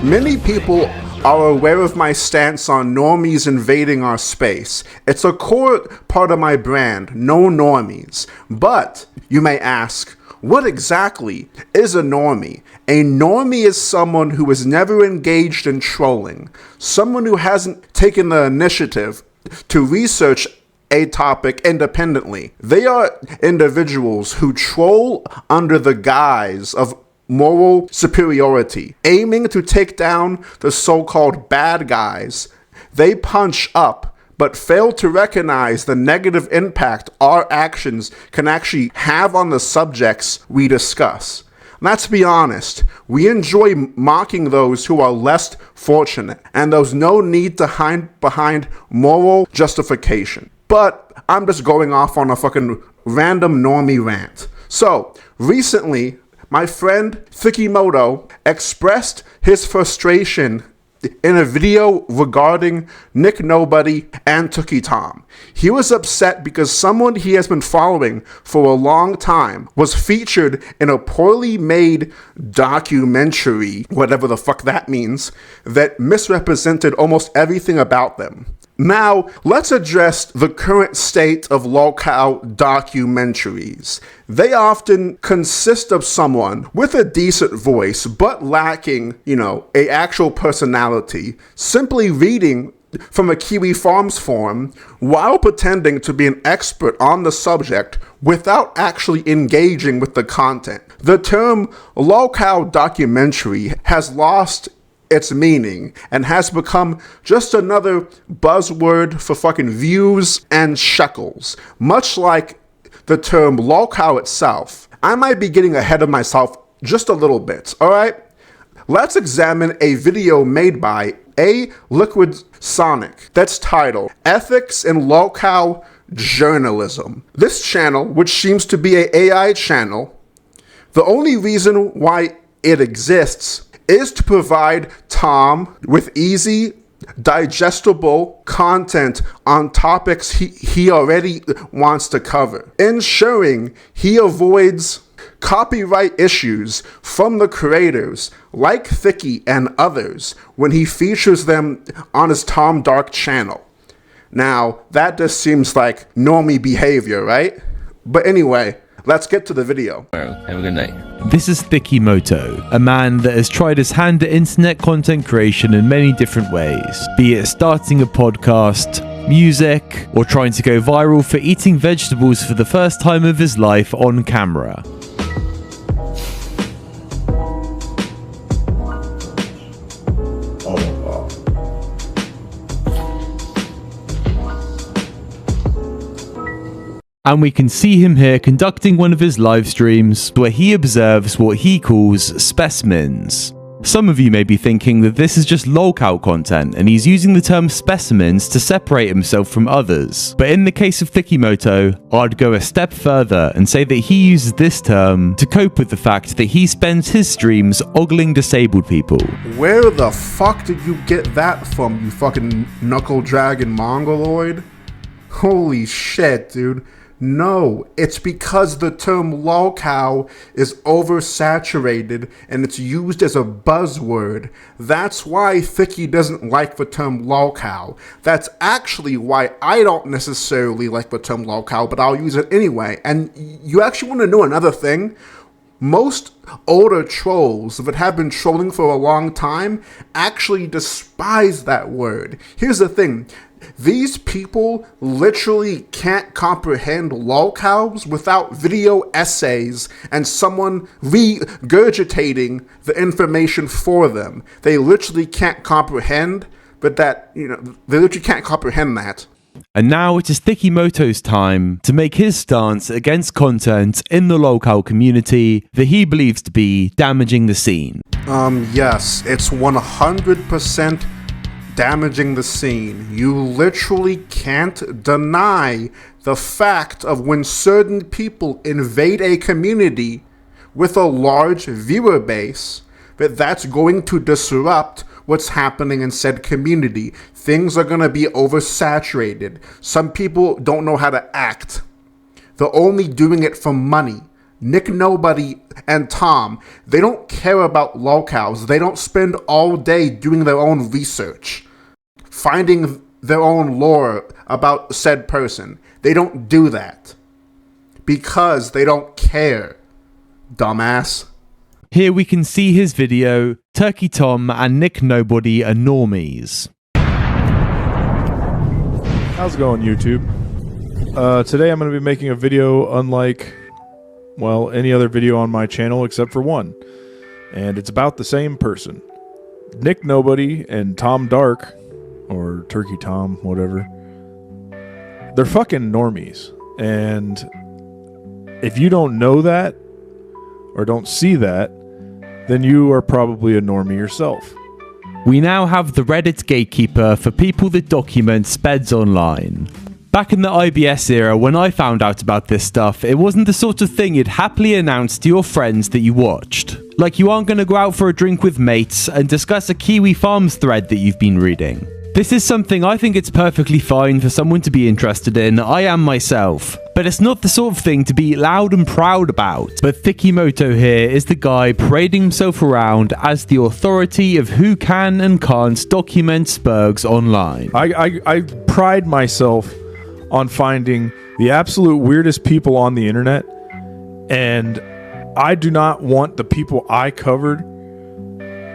Many people are aware of my stance on normies invading our space. It's a core part of my brand, no normies. But, you may ask, what exactly is a normie? A normie is someone who is never engaged in trolling, someone who hasn't taken the initiative to research a topic independently. They are individuals who troll under the guise of moral superiority, aiming to take down the so-called bad guys. They punch up, but fail to recognize the negative impact our actions can actually have on the subjects we discuss. Let's be honest, we enjoy mocking those who are less fortunate, and there's no need to hide behind moral justification. But I'm just going off on a fucking random normie rant. So, recently, my friend Thicci Moto expressed his frustration in a video regarding Nick Nobody and Tookie Tom. He was upset because someone he has been following for a long time was featured in a poorly made documentary, whatever the fuck that means, that misrepresented almost everything about them. Now, let's address the current state of Lolcow documentaries. They often consist of someone with a decent voice, but lacking, an actual personality, simply reading from a Kiwi Farms forum while pretending to be an expert on the subject without actually engaging with the content. The term Lolcow documentary has lost its meaning and has become just another buzzword for fucking views and shekels, much like the term Lolcow itself. I might be getting ahead of myself just a little bit, alright? Let's examine a video made by A Liquid Sonic that's titled Ethics in Lolcow Journalism. This channel, which seems to be an AI channel, the only reason why it exists is to provide Tom with easy, digestible content on topics he already wants to cover, ensuring he avoids copyright issues from the creators like Thicci and others when he features them on his Tom Dark channel. Now, that just seems like normie behavior, right? But anyway, let's get to the video. Have a good night. This is Thicci Moto, a man that has tried his hand at internet content creation in many different ways, be it starting a podcast, music, or trying to go viral for eating vegetables for the first time of his life on camera. And we can see him here conducting one of his live streams where he observes what he calls specimens. Some of you may be thinking that this is just Lolcow content and he's using the term specimens to separate himself from others. But in the case of Thicci Moto, I'd go a step further and say that he uses this term to cope with the fact that he spends his streams ogling disabled people. Where the fuck did you get that from, you fucking knuckle dragon mongoloid? Holy shit, dude. No, it's because the term Lolcow is oversaturated and it's used as a buzzword. That's why Thicci doesn't like the term Lolcow. That's actually why I don't necessarily like the term Lolcow, but I'll use it anyway. And you actually want to know another thing? Most older trolls that have been trolling for a long time actually despise that word. Here's the thing. These people literally can't comprehend Lolcows without video essays and someone regurgitating the information for them. They literally can't comprehend, but they literally can't comprehend that. And now it is Thicci Moto's time to make his stance against content in the Lolcow community that he believes to be damaging the scene. Yes, it's 100% damaging the scene. You literally can't deny the fact of when certain people invade a community with a large viewer base, that's going to disrupt what's happening in said community. Things are going to be oversaturated. Some people don't know how to act. They're only doing it for money. Nick Nobody and Tom, they don't care about lolcows. They don't spend all day doing their own research, finding their own lore about said person. They don't do that because they don't care, dumbass. Here we can see his video, Turkey Tom and Nick Nobody are normies. How's it going, YouTube? Today I'm going to be making a video unlike, well, any other video on my channel except for one. And it's about the same person. Nick Nobody and Tom Dark, or Turkey Tom, whatever. They're fucking normies. And if you don't know that, or don't see that, then you are probably a normie yourself. We now have the Reddit gatekeeper for people that document speds online. Back in the IBS era, when I found out about this stuff, it wasn't the sort of thing you'd happily announce to your friends that you watched. Like you aren't going to go out for a drink with mates and discuss a Kiwi Farms thread that you've been reading. This is something I think it's perfectly fine for someone to be interested in. I am myself. But it's not the sort of thing to be loud and proud about. But Thicci Moto here is the guy parading himself around as the authority of who can and can't document spurgs online. I pride myself on finding the absolute weirdest people on the internet, and I do not want the people I covered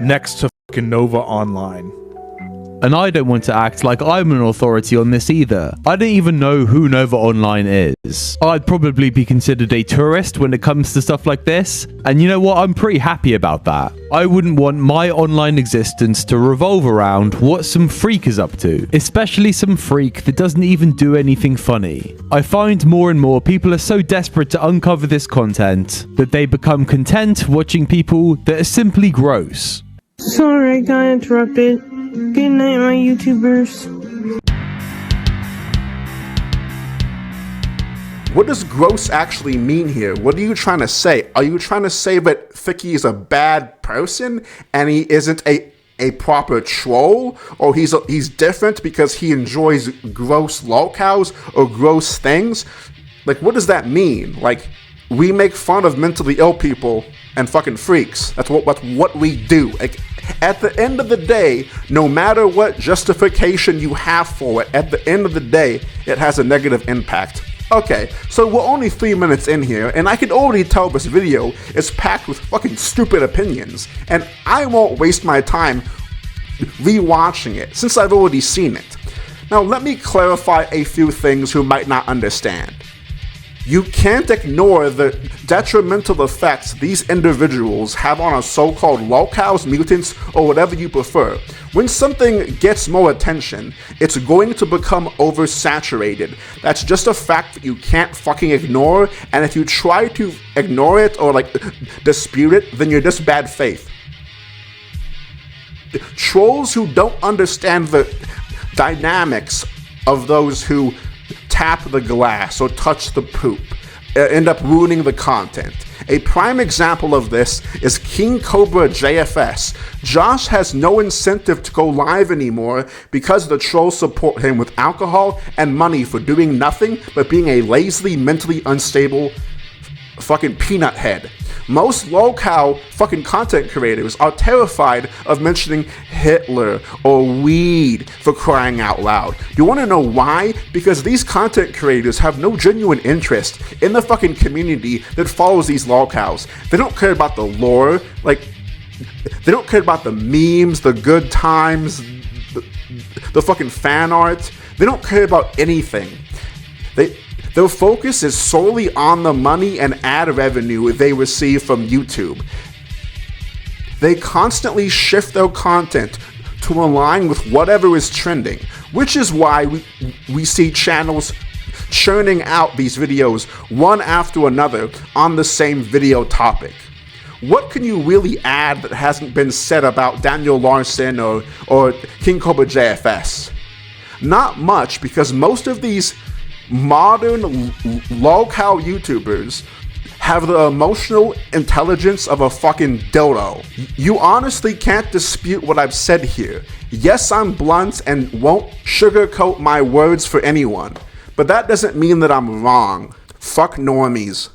next to fucking Nova Online. And I don't want to act like I'm an authority on this either. I don't even know who Nova Online is. I'd probably be considered a tourist when it comes to stuff like this, and you know what, I'm pretty happy about that. I wouldn't want my online existence to revolve around what some freak is up to, especially some freak that doesn't even do anything funny. I find more and more people are so desperate to uncover this content that they become content watching people that are simply gross. Sorry, I got interrupted. Good night, my YouTubers. What does gross actually mean here? What are you trying to say? Are you trying to say that Thicci is a bad person and he isn't a proper troll? Or he's different because he enjoys gross lolcows or gross things? Like, what does that mean? Like, we make fun of mentally ill people and fucking freaks. That's what we do. Like, at the end of the day, no matter what justification you have for it, at the end of the day, it has a negative impact. Okay, so we're only 3 minutes in here, and I can already tell this video is packed with fucking stupid opinions, and I won't waste my time rewatching it, since I've already seen it. Now, let me clarify a few things who might not understand. You can't ignore the detrimental effects these individuals have on our so-called lolcows, mutants, or whatever you prefer. When something gets more attention, it's going to become oversaturated. That's just a fact that you can't fucking ignore, and if you try to ignore it or dispute it, then you're just bad faith. Trolls who don't understand the dynamics of those who tap the glass or touch the poop end up ruining the content. A prime example of this is King Cobra JFS. Josh has no incentive to go live anymore because the trolls support him with alcohol and money for doing nothing but being a lazily, mentally unstable fucking peanut head. Most lolcow fucking content creators are terrified of mentioning Hitler or weed, for crying out loud. You want to know why? Because these content creators have no genuine interest in the fucking community that follows these lolcows. They don't care about the lore, they don't care about the memes, the good times, the fucking fan art. They don't care about anything. Their focus is solely on the money and ad revenue they receive from YouTube. They constantly shift their content to align with whatever is trending, which is why we see channels churning out these videos one after another on the same video topic. What can you really add that hasn't been said about Daniel Larson or King Cobra JFS? Not much, because most of these modern lolcow YouTubers have the emotional intelligence of a fucking dildo. You honestly can't dispute what I've said here. Yes, I'm blunt and won't sugarcoat my words for anyone, but that doesn't mean that I'm wrong. Fuck normies.